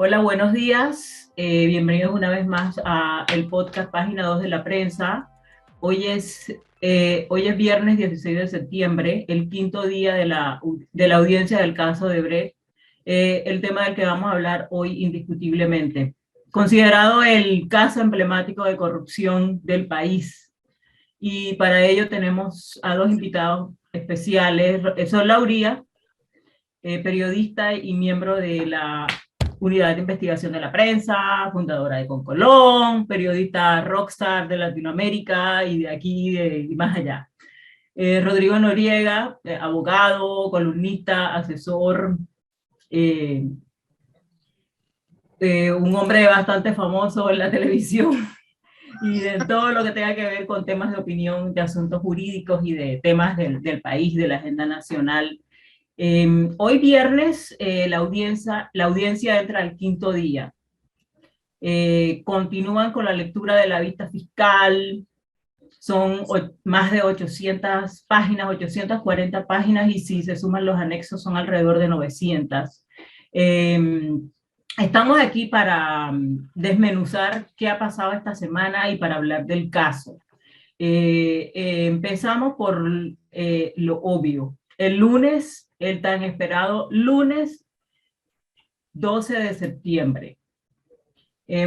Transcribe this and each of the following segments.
Hola, buenos días. Bienvenidos una vez más a el podcast Página 2 de la Prensa. Hoy es viernes 16 de septiembre, el quinto día de la audiencia del caso de Brecht. El tema del que vamos a hablar hoy indiscutiblemente. Considerado el caso emblemático de corrupción del país. Y para ello tenemos a dos invitados especiales. Sol Lauría, periodista y miembro de la Unidad de Investigación de la Prensa, fundadora de Concolón, periodista rockstar de Latinoamérica y de aquí y más allá. Rodrigo Noriega, abogado, columnista, asesor, eh, un hombre bastante famoso en la televisión y de todo lo que tenga que ver con temas de opinión, de asuntos jurídicos y de temas del país, de la agenda nacional. Hoy viernes la audiencia entra al quinto día. Continúan con la lectura de la vista fiscal, son más de 800 páginas, 840 páginas, y si se suman los anexos son alrededor de 900. Estamos aquí para desmenuzar qué ha pasado esta semana y para hablar del caso. Empezamos por lo obvio. El lunes, el tan esperado lunes 12 de septiembre.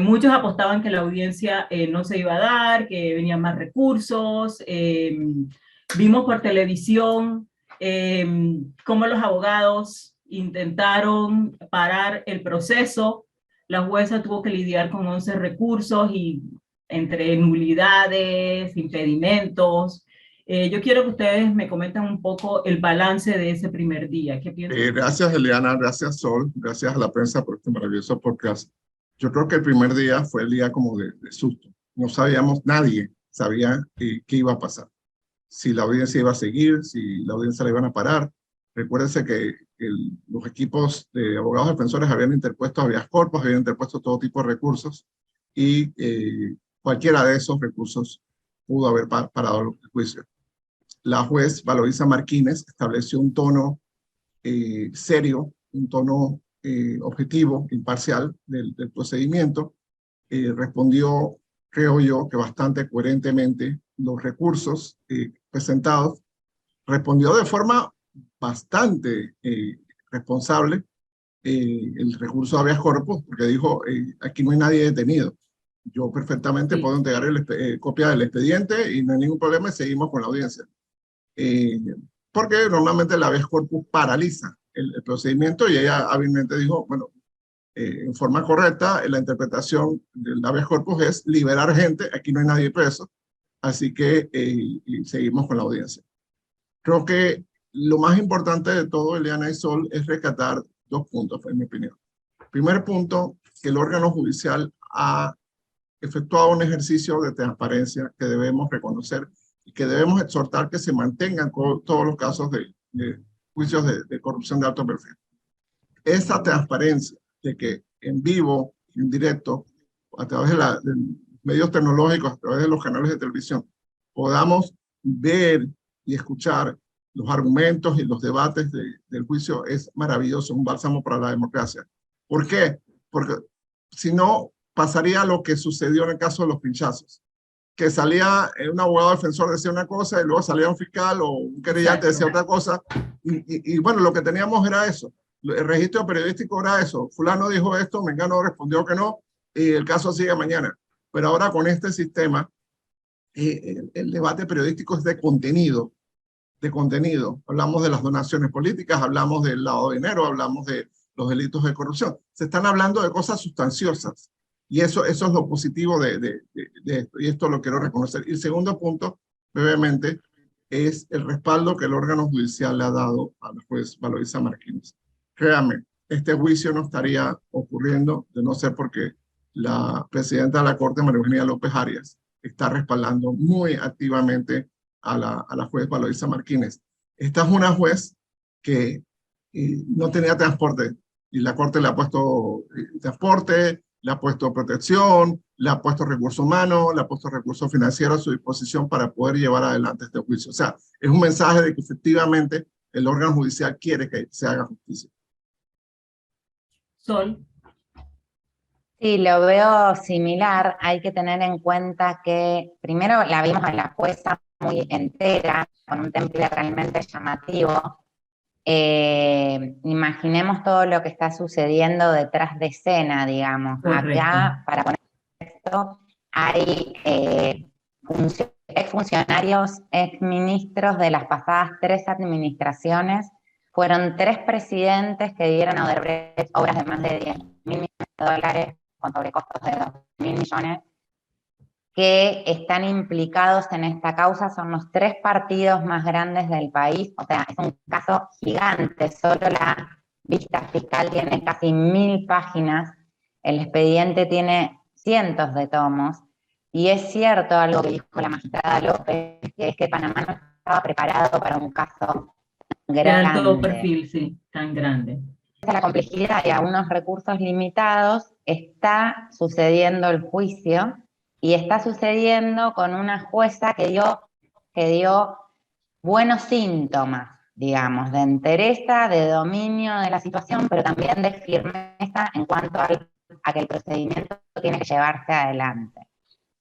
Muchos apostaban que la audiencia no se iba a dar, que venían más recursos. Vimos por televisión cómo los abogados intentaron parar el proceso. La jueza tuvo que lidiar con 11 recursos y entre nulidades, impedimentos. Yo quiero que ustedes me comenten un poco el balance de ese primer día. ¿Qué piensan? Gracias, Eliana, gracias, Sol, gracias a la prensa por este maravilloso podcast. Yo creo que el primer día fue el día como de susto. No sabíamos, nadie sabía qué iba a pasar. Si la audiencia iba a seguir, si la audiencia la iban a parar. Recuérdense que los equipos de abogados defensores habían interpuesto habeas corpus, habían interpuesto todo tipo de recursos y cualquiera de esos recursos pudo haber parado el juicio. La juez Valoisa Martínez estableció un tono serio, un tono objetivo, imparcial del procedimiento. Respondió, creo yo, que bastante coherentemente los recursos presentados. Respondió de forma bastante responsable el recurso de habeas corpus, porque dijo, aquí no hay nadie detenido. Yo perfectamente puedo entregar copia del expediente y no hay ningún problema y seguimos con la audiencia. Porque normalmente el habeas corpus paraliza el procedimiento y ella hábilmente dijo, bueno, en forma correcta, la interpretación del habeas corpus es liberar gente, aquí no hay nadie preso, así que seguimos con la audiencia. Creo que lo más importante de todo, Eliana y Sol, es rescatar dos puntos, en mi opinión. Primer punto, que el órgano judicial ha efectuado un ejercicio de transparencia que debemos reconocer y que debemos exhortar que se mantengan todos los casos de juicios de corrupción de alto perfil. Esa transparencia de que en vivo, en directo, a través de medios tecnológicos, a través de los canales de televisión, podamos ver y escuchar los argumentos y los debates del juicio es maravilloso, un bálsamo para la democracia. ¿Por qué? Porque si no, pasaría lo que sucedió en el caso de los pinchazos, que salía un abogado defensor decía una cosa y luego salía un fiscal o un querellante decía otra cosa. Y bueno, lo que teníamos era eso. El registro periodístico era eso. Fulano dijo esto, Mengano respondió que no, y el caso sigue mañana. Pero ahora con este sistema, el debate periodístico es de contenido. De contenido. Hablamos de las donaciones políticas, hablamos del lavado de dinero, hablamos de los delitos de corrupción. Se están hablando de cosas sustanciosas. Y eso es lo positivo de esto, y esto lo quiero reconocer. Y el segundo punto, brevemente, es el respaldo que el órgano judicial le ha dado a la juez Valoisa Martínez. Créame, este juicio no estaría ocurriendo de no ser porque la presidenta de la Corte, María Eugenia López Arias, está respaldando muy activamente a la juez Valoisa Martínez. Esta es una juez que no tenía transporte y la Corte le ha puesto transporte, le ha puesto protección, le ha puesto recursos humanos, le ha puesto recursos financieros a su disposición para poder llevar adelante este juicio. O sea, es un mensaje de que efectivamente el órgano judicial quiere que se haga justicia. Sol. Sí, lo veo similar. Hay que tener en cuenta que primero la vimos a la jueza muy entera, con un temple realmente llamativo. Imaginemos todo lo que está sucediendo detrás de escena, digamos. Correcto. Acá, para poner esto, hay exfuncionarios, exministros de las pasadas 3 administraciones. Fueron 3 presidentes que dieron a Odebrecht obras de más de 10.000 millones de dólares con sobrecostos de 2.000 millones que están implicados en esta causa. Son los 3 partidos más grandes del país, o sea, es un caso gigante. Solo la vista fiscal tiene casi 1.000 páginas, el expediente tiene cientos de tomos, y es cierto algo que dijo la magistrada López, que es que Panamá no estaba preparado para un caso De alto grande. perfil, sí, tan grande. La complejidad y a unos recursos limitados, está sucediendo el juicio y está sucediendo con una jueza que dio buenos síntomas, digamos, de entereza, de dominio de la situación, pero también de firmeza en cuanto a que el procedimiento tiene que llevarse adelante.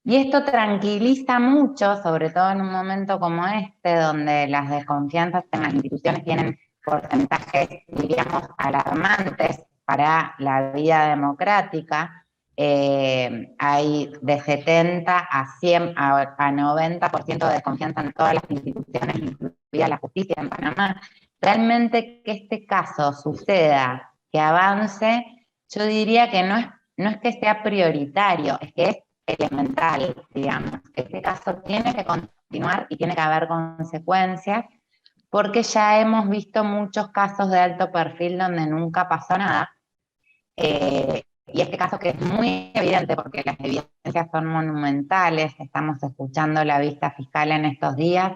Y esto tranquiliza mucho, sobre todo en un momento como este, donde las desconfianzas en las instituciones tienen porcentajes, diríamos, alarmantes para la vida democrática. Hay de 70 a 100 a 90% de desconfianza en todas las instituciones, incluida la justicia en Panamá. Realmente que este caso suceda, que avance, yo diría que no es que sea prioritario, es que es elemental, digamos. Este caso tiene que continuar y tiene que haber consecuencias, porque ya hemos visto muchos casos de alto perfil donde nunca pasó nada. Y este caso, que es muy evidente porque las evidencias son monumentales, estamos escuchando la vista fiscal en estos días,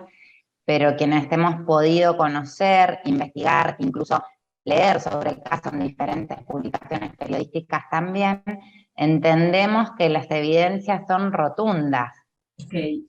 pero quienes hemos podido conocer, investigar, incluso leer sobre el caso en diferentes publicaciones periodísticas también, entendemos que las evidencias son rotundas. Okay.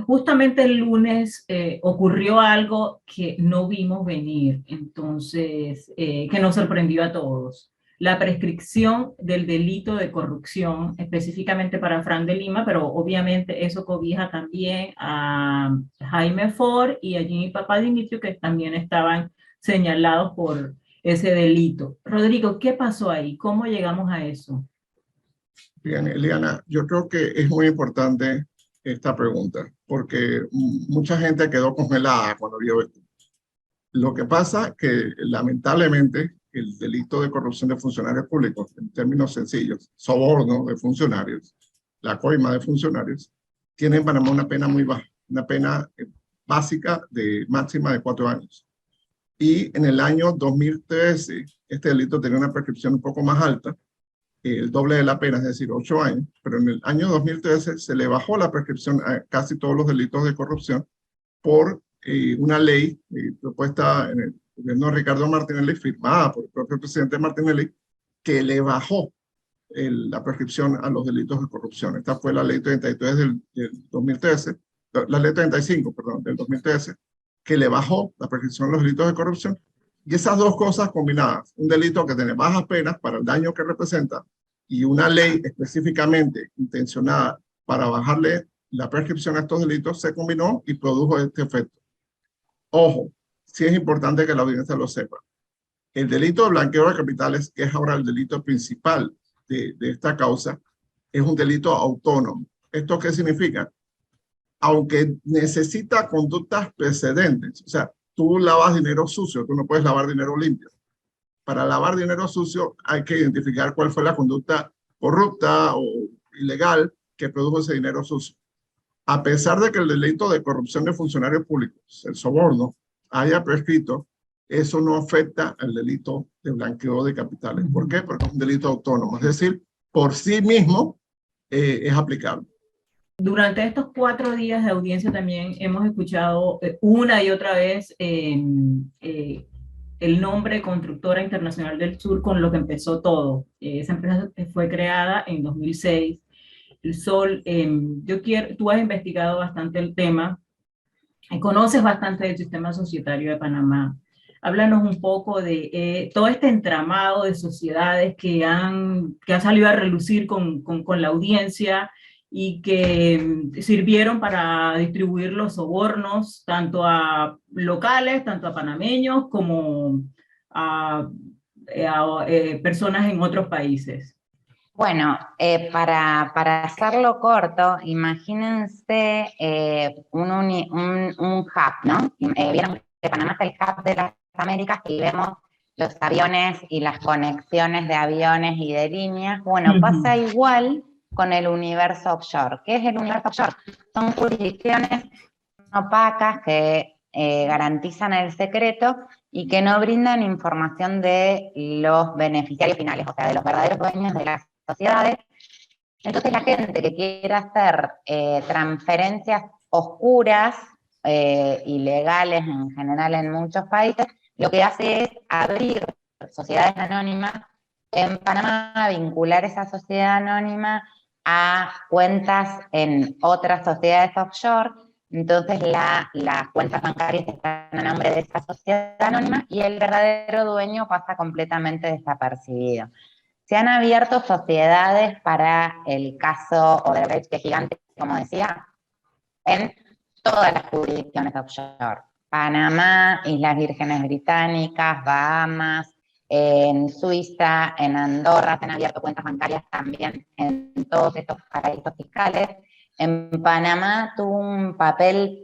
Justamente el lunes ocurrió algo que no vimos venir, entonces, que nos sorprendió a todos. La prescripción del delito de corrupción, específicamente para Fran de Lima, pero obviamente eso cobija también a Jaime Ford y a Jimmy Papadimitriou, que también estaban señalados por ese delito. Rodrigo, ¿qué pasó ahí? ¿Cómo llegamos a eso? Bien, Eliana, yo creo que es muy importante esta pregunta, porque mucha gente quedó congelada cuando vio esto. Lo que pasa que lamentablemente el delito de corrupción de funcionarios públicos, en términos sencillos, soborno de funcionarios, la coima de funcionarios, tiene en Panamá una pena muy baja, una pena básica de máxima de 4 años. Y en el año 2013, este delito tenía una prescripción un poco más alta, el doble de la pena, es decir, 8 años, pero en el año 2013 se le bajó la prescripción a casi todos los delitos de corrupción por una ley propuesta en el gobierno de Ricardo Martinelli, firmada por el propio presidente Martinelli, que le bajó la prescripción a los delitos de corrupción. Esta fue la ley 33 del 2013, la ley 35, perdón, del 2013, que le bajó la prescripción a los delitos de corrupción. Y esas dos cosas combinadas, un delito que tiene bajas penas para el daño que representa y una ley específicamente intencionada para bajarle la prescripción a estos delitos, se combinó y produjo este efecto. Ojo, sí es importante que la audiencia lo sepa. El delito de blanqueo de capitales, que es ahora el delito principal de esta causa, es un delito autónomo. ¿Esto qué significa? Aunque necesita conductas precedentes, o sea, tú lavas dinero sucio, tú no puedes lavar dinero limpio. Para lavar dinero sucio hay que identificar cuál fue la conducta corrupta o ilegal que produjo ese dinero sucio. A pesar de que el delito de corrupción de funcionarios públicos, el soborno, haya prescrito, eso no afecta al delito de blanqueo de capitales. ¿Por qué? Porque es un delito autónomo, es decir, por sí mismo es aplicable. Durante estos 4 días de audiencia también hemos escuchado una y otra vez el nombre Constructora Internacional del Sur, con lo que empezó todo. Esa empresa fue creada en 2006. El Sol, tú has investigado bastante el tema, conoces bastante del sistema societario de Panamá. Háblanos un poco de todo este entramado de sociedades que han salido a relucir con la audiencia y que sirvieron para distribuir los sobornos tanto a locales, tanto a panameños como a, personas en otros países. Bueno, para hacerlo corto, imagínense un hub, ¿no? Vieron que Panamá es el hub de las Américas y vemos los aviones y las conexiones de aviones y de líneas. Bueno, pasa igual con el universo offshore. ¿Qué es el universo offshore? Son jurisdicciones opacas que garantizan el secreto y que no brindan información de los beneficiarios finales, o sea, de los verdaderos dueños de las sociedades. Entonces la gente que quiera hacer transferencias oscuras, ilegales en general en muchos países, lo que hace es abrir sociedades anónimas en Panamá, vincular esa sociedad anónima a cuentas en otras sociedades offshore. Entonces las cuentas bancarias están a nombre de esa sociedad anónima y el verdadero dueño pasa completamente desapercibido. Se han abierto sociedades para el caso Odebrecht, que es gigante, como decía, en todas las jurisdicciones offshore. Panamá, Islas Vírgenes Británicas, Bahamas, en Suiza, en Andorra, se han abierto cuentas bancarias también en todos estos paraísos fiscales. En Panamá tuvo un papel,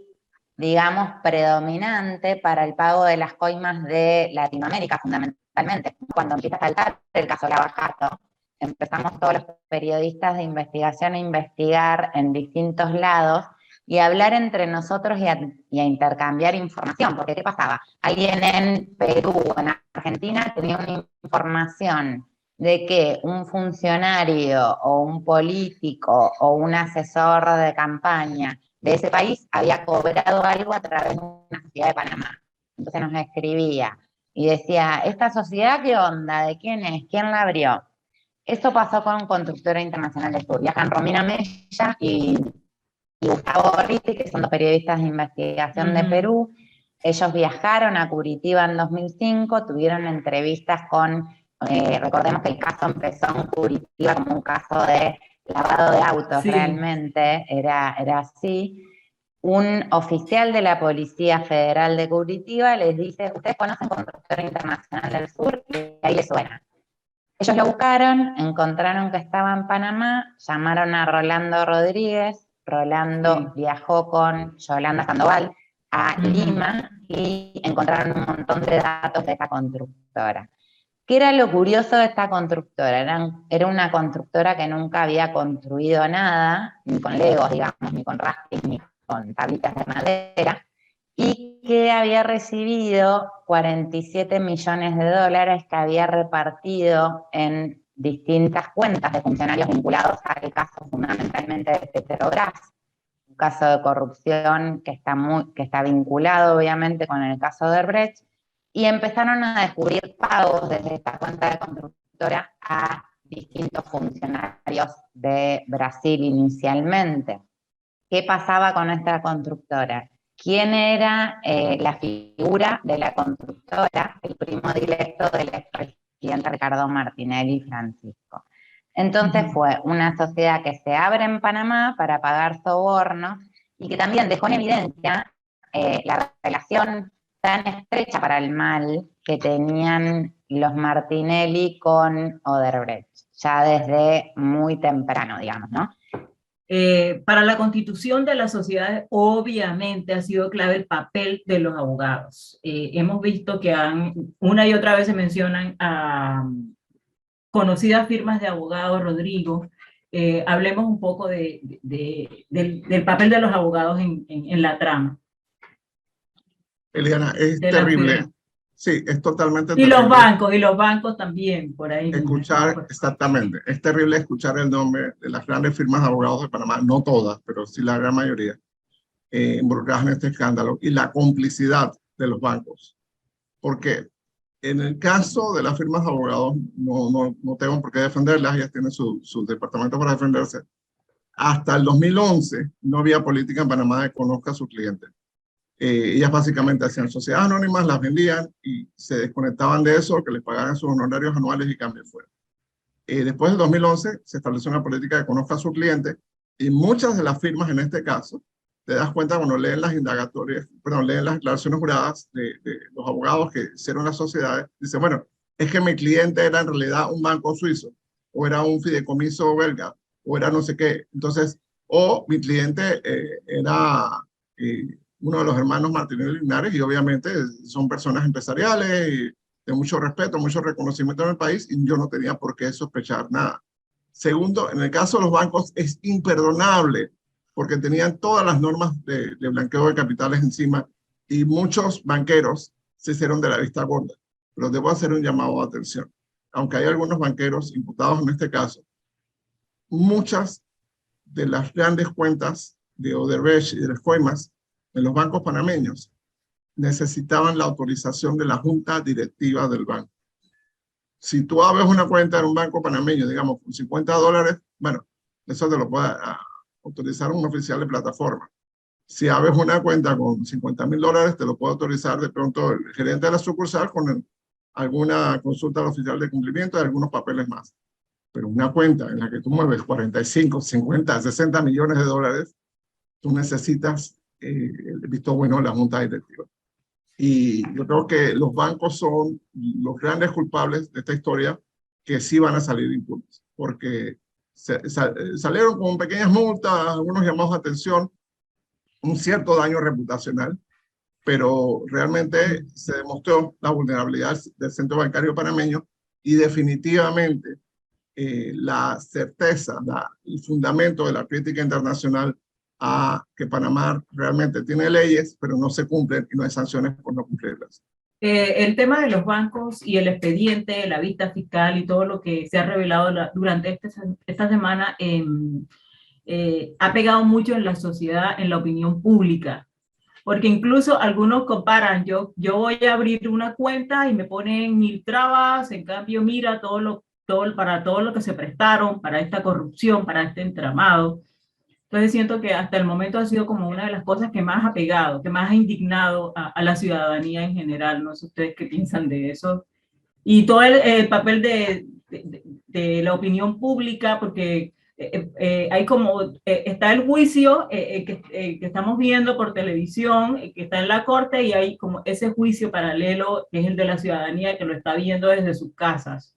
digamos, predominante para el pago de las coimas de Latinoamérica, fundamentalmente. Cuando empieza a saltar el caso Lava Jato, empezamos todos los periodistas de investigación a investigar en distintos lados y a hablar entre nosotros y a intercambiar información. Porque ¿qué pasaba? Alguien en Perú o en Argentina tenía una información de que un funcionario o un político o un asesor de campaña de ese país había cobrado algo a través de una sociedad de Panamá. Entonces nos escribía y decía, ¿esta sociedad qué onda? ¿De quién es? ¿Quién la abrió? Eso pasó con Constructora Internacional de Sur. Viajan Romina Mella y Gustavo Gorriti, que son dos periodistas de investigación de Perú. Ellos viajaron a Curitiba en 2005, tuvieron entrevistas con, recordemos que el caso empezó en Curitiba como un caso de lavado de autos, sí. Realmente era así. Un oficial de la Policía Federal de Curitiba les dice, ¿ustedes conocen Constructora Internacional del Sur? Y ahí les suena. Ellos lo buscaron, encontraron que estaba en Panamá, llamaron a Rolando Rodríguez, Rolando viajó con Yolanda Sandoval a Lima y encontraron un montón de datos de esta constructora. ¿Qué era lo curioso de esta constructora? Era una constructora que nunca había construido nada, ni con legos, digamos, ni con rafting, ni con tablitas de madera, y que había recibido 47 millones de dólares que había repartido en distintas cuentas de funcionarios vinculados al caso fundamentalmente de Petrobras, un caso de corrupción que está vinculado obviamente con el caso de Odebrecht, y empezaron a descubrir pagos desde esta cuenta de constructora a distintos funcionarios de Brasil inicialmente. ¿Qué pasaba con esta constructora? ¿Quién era la figura de la constructora? El primo directo del expresidente Ricardo Martinelli Francisco. Entonces fue una sociedad que se abre en Panamá para pagar sobornos y que también dejó en evidencia la relación tan estrecha para el mal que tenían los Martinelli con Odebrecht, ya desde muy temprano, digamos, ¿no? Para la constitución de las sociedades, obviamente ha sido clave el papel de los abogados. Hemos visto que una y otra vez se mencionan a conocidas firmas de abogados, Rodrigo. Hablemos un poco del papel de los abogados en la trama. Eliana, es terrible. Sí, es totalmente terrible. Y los bancos también, por ahí. Exactamente. Es terrible escuchar el nombre de las grandes firmas de abogados de Panamá, no todas, pero sí la gran mayoría, involucradas en este escándalo, y la complicidad de los bancos. Porque en el caso de las firmas de abogados, no tengo por qué defenderlas, ellas tienen su departamento para defenderse. Hasta el 2011 no había política en Panamá de conozca a sus clientes. Ellas básicamente hacían sociedades anónimas, las vendían y se desconectaban de eso, que les pagaran sus honorarios anuales y cambio fuera. Después del 2011 se estableció una política que conozca a su cliente y muchas de las firmas en este caso, te das cuenta cuando leen las indagatorias, perdón, leen las declaraciones juradas de los abogados que hicieron las sociedades, dicen, bueno, es que mi cliente era en realidad un banco suizo, o era un fideicomiso belga, o era no sé qué. Entonces, o mi cliente era uno de los hermanos Martínez Linares y obviamente son personas empresariales y de mucho respeto, mucho reconocimiento en el país y yo no tenía por qué sospechar nada. Segundo, en el caso de los bancos es imperdonable porque tenían todas las normas de blanqueo de capitales encima y muchos banqueros se hicieron de la vista gorda. Pero debo hacer un llamado de atención. Aunque hay algunos banqueros imputados en este caso, muchas de las grandes cuentas de Odebrecht y de las coimas en los bancos panameños necesitaban la autorización de la junta directiva del banco. Si tú abres una cuenta en un banco panameño, digamos, con $50, bueno, eso te lo puede autorizar un oficial de plataforma. Si abres una cuenta con $50,000, te lo puede autorizar de pronto el gerente de la sucursal con alguna consulta al oficial de cumplimiento y algunos papeles más. Pero una cuenta en la que tú mueves 45, 50, 60 millones de dólares, tú necesitas el visto bueno de la junta directiva. Y yo creo que los bancos son los grandes culpables de esta historia que sí van a salir impunes, porque salieron con pequeñas multas, algunos llamados de atención, un cierto daño reputacional, pero realmente se demostró la vulnerabilidad del centro bancario panameño y definitivamente la certeza, el fundamento de la crítica internacional a que Panamá realmente tiene leyes, pero no se cumplen y no hay sanciones por no cumplirlas. El tema de los bancos y el expediente, la vista fiscal y todo lo que se ha revelado durante esta semana ha pegado mucho en la sociedad, en la opinión pública, porque incluso algunos comparan, yo voy a abrir una cuenta y me ponen 1000 trabas, en cambio mira para todo lo que se prestaron, para esta corrupción, para este entramado. Entonces siento que hasta el momento ha sido como una de las cosas que más ha pegado, que más ha indignado a la ciudadanía en general. No sé ustedes qué piensan de eso. Y todo el papel de la opinión pública, porque hay como, está el juicio que estamos viendo por televisión, que está en la corte, y hay como ese juicio paralelo, que es el de la ciudadanía, que lo está viendo desde sus casas.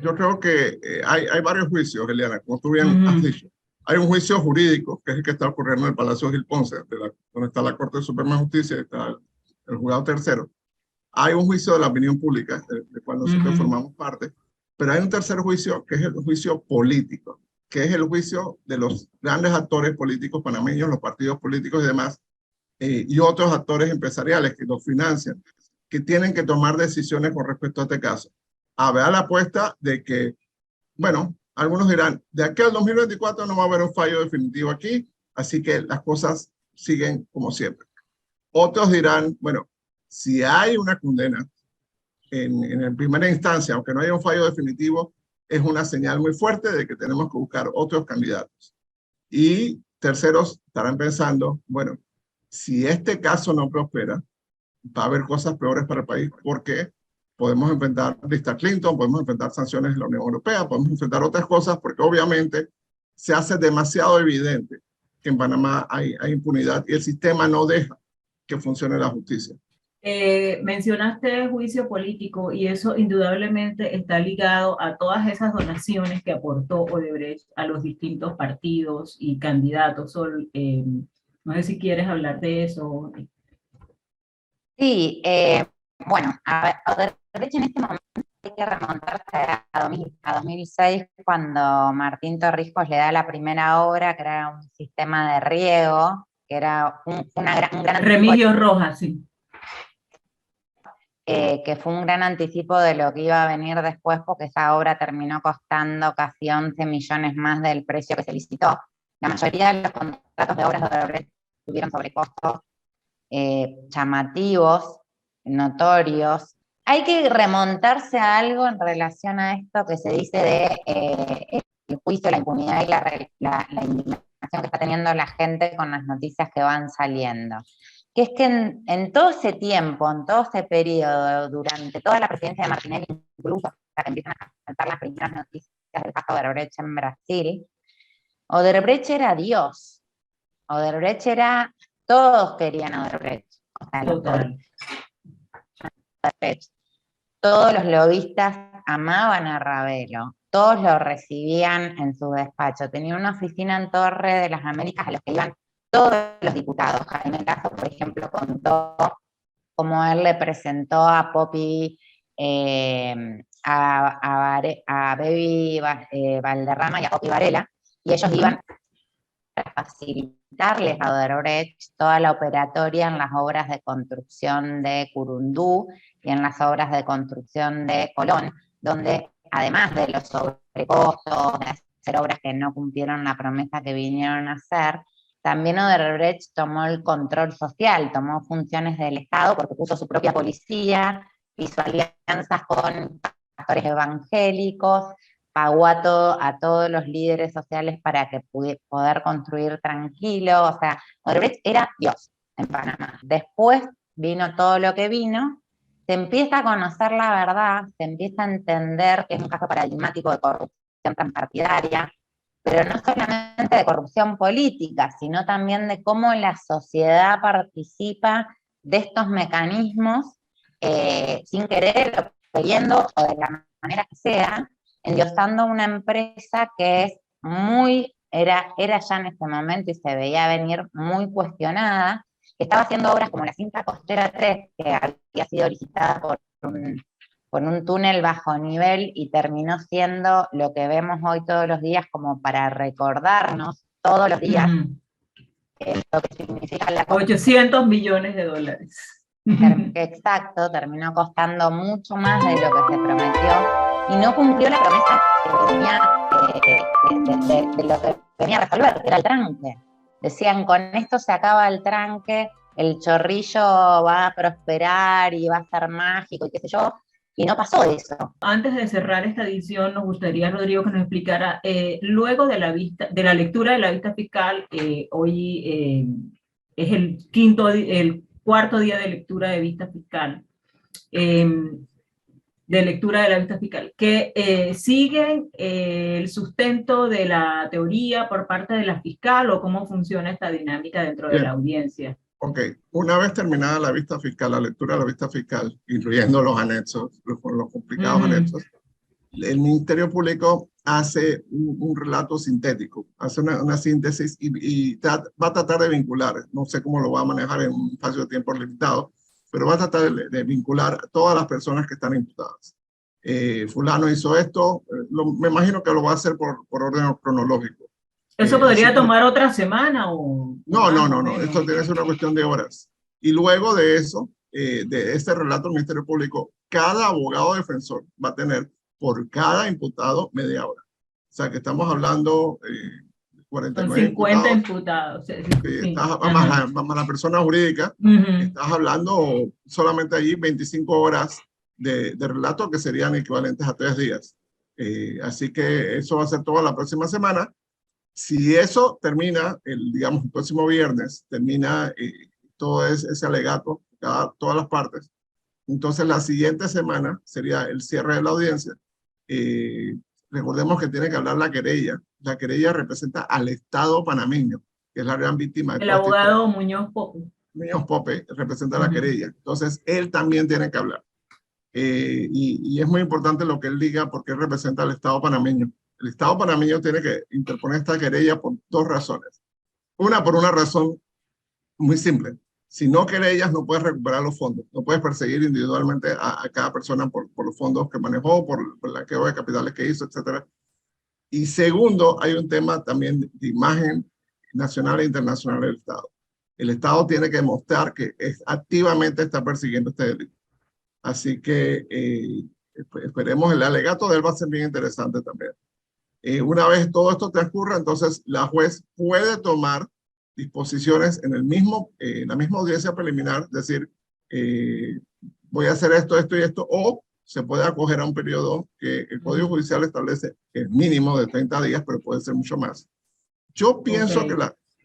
Yo creo que hay varios juicios, Eliana, como tú bien has dicho. Hay un juicio jurídico, que es el que está ocurriendo en el Palacio Gil Ponce, donde está la Corte de Suprema Justicia, está el juzgado tercero. Hay un juicio de la opinión pública, del cual nosotros formamos parte, pero hay un tercer juicio, que es el juicio político, que es el juicio de los grandes actores políticos panameños, los partidos políticos y demás, y otros actores empresariales que los financian, que tienen que tomar decisiones con respecto a este caso. A ver la apuesta de que, bueno, algunos dirán, de aquí al 2024 no va a haber un fallo definitivo aquí, así que las cosas siguen como siempre. Otros dirán, bueno, si hay una condena en primera instancia, aunque no haya un fallo definitivo, es una señal muy fuerte de que tenemos que buscar otros candidatos. Y terceros estarán pensando, bueno, si este caso no prospera, va a haber cosas peores para el país, porque podemos enfrentar lista Clinton, podemos enfrentar sanciones de la Unión Europea, podemos enfrentar otras cosas, porque obviamente se hace demasiado evidente que en Panamá hay impunidad y el sistema no deja que funcione la justicia. Mencionaste juicio político y eso indudablemente está ligado a todas esas donaciones que aportó Odebrecht a los distintos partidos y candidatos. Sol, no sé si quieres hablar de eso. Sí, bueno, a ver, Odebrecht en este momento hay que remontarse a 2006, cuando Martín Torrijos le da la primera obra, que era un sistema de riego, que era un gran Remigio Rojas, sí. Que fue un gran anticipo de lo que iba a venir después, porque esa obra terminó costando casi 11 millones más del precio que se licitó. La mayoría de los contratos de obras de Odebrecht tuvieron sobrecostos llamativos, notorios. Hay que remontarse a algo en relación a esto que se dice de el juicio, la impunidad y la indignación que está teniendo la gente con las noticias que van saliendo. Que es que en todo ese tiempo, en todo ese periodo, durante toda la presidencia de Martinelli, incluso hasta que empiezan a saltar las primeras noticias del caso de Odebrecht en Brasil, Odebrecht era Dios. Odebrecht era, todos querían a Odebrecht. O sea, Total. Todos los lobistas amaban a Ravelo, todos lo recibían en su despacho. Tenía una oficina en Torre de las Américas a los que iban todos los diputados. Jaime Lazo, por ejemplo, contó cómo él le presentó a Poppy, a Baby Valderrama y a Poppy Varela, y ellos iban a facilitarles a Odebrecht toda la operatoria en las obras de construcción de Curundú y en las obras de construcción de Colón, donde además de los sobrecostos, de hacer obras que no cumplieron la promesa que vinieron a hacer, también Odebrecht tomó el control social, tomó funciones del Estado porque puso su propia policía, hizo alianzas con pastores evangélicos, pagó a todos los líderes sociales para que poder construir tranquilo. O sea, Odebrecht era Dios en Panamá. Después vino todo lo que vino, se empieza a conocer la verdad, se empieza a entender que es un caso paradigmático de corrupción transpartidaria, pero no solamente de corrupción política, sino también de cómo la sociedad participa de estos mecanismos sin querer o queriendo, o de la manera que sea, endiosando una empresa que es era ya en ese momento y se veía venir muy cuestionada, que estaba haciendo obras como la cinta costera 3, que había sido licitada por un túnel bajo nivel y terminó siendo lo que vemos hoy todos los días como para recordarnos todos los días lo que significa la 800 millones de dólares. Exacto, terminó costando mucho más de lo que se prometió y no cumplió la promesa que venía, de lo que venía a resolver, que era el tranque. Decían, con esto se acaba el tranque, el Chorrillo va a prosperar y va a ser mágico y qué sé yo, y no pasó eso. Antes de cerrar esta edición, nos gustaría, Rodrigo, que nos explicara, luego de la lectura de la vista fiscal, hoy es el cuarto día de lectura de vista fiscal, de lectura de la vista fiscal, que siguen el sustento de la teoría por parte de la fiscal o cómo funciona esta dinámica dentro de la audiencia. Ok, una vez terminada la vista fiscal, la lectura de la vista fiscal, incluyendo los anexos, los complicados anexos, el Ministerio Público hace un relato sintético, hace una síntesis y va a tratar de vincular, no sé cómo lo va a manejar en un espacio de tiempo limitado, pero va a tratar de vincular a todas las personas que están imputadas. Fulano hizo esto, me imagino que lo va a hacer por orden cronológico. ¿Eso podría tomar otra semana o...? No, esto tiene que ser una cuestión de horas. Y luego de eso, de este relato del Ministerio Público, cada abogado defensor va a tener por cada imputado media hora. O sea que estamos hablando 49 50 imputados. Sí. Más la persona jurídica, estás hablando solamente allí 25 horas de relato que serían equivalentes a 3 días. Así que eso va a ser toda la próxima semana. Si eso termina, el próximo viernes, termina todo ese alegato, todas las partes, entonces la siguiente semana sería el cierre de la audiencia. Recordemos que tiene que hablar la querella. La querella representa al Estado panameño, que es la gran víctima. El abogado Muñoz Pope. Muñoz Pope representa la querella. Entonces, él también tiene que hablar. Y es muy importante lo que él diga porque él representa al Estado panameño. El Estado panameño tiene que interponer esta querella por 2 razones. Por una razón muy simple. Si no querellas, no puedes recuperar los fondos. No puedes perseguir individualmente a cada persona por los fondos que manejó, por la quebra de capitales que hizo, etc. Y segundo, hay un tema también de imagen nacional e internacional del Estado. El Estado tiene que demostrar que activamente está persiguiendo este delito. Así que esperemos, el alegato de él va a ser bien interesante también. Una vez todo esto transcurra, entonces la juez puede tomar disposiciones en la misma audiencia preliminar, decir, voy a hacer esto, esto y esto, o se puede acoger a un periodo que el Código Judicial establece, que es mínimo de 30 días, pero puede ser mucho más, Yo pienso Ok.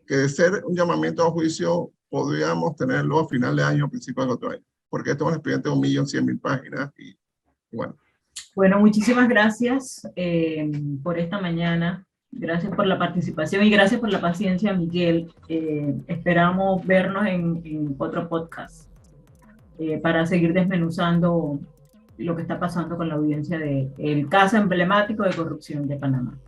que de ser un llamamiento a juicio, podríamos tenerlo a final de año, principio del otro año, porque esto es un expediente de 1.100.000 páginas y bueno. Bueno, muchísimas gracias por esta mañana. Gracias por la participación y gracias por la paciencia, Miguel. Esperamos vernos en otro podcast para seguir desmenuzando lo que está pasando con la audiencia del caso emblemático de corrupción de Panamá.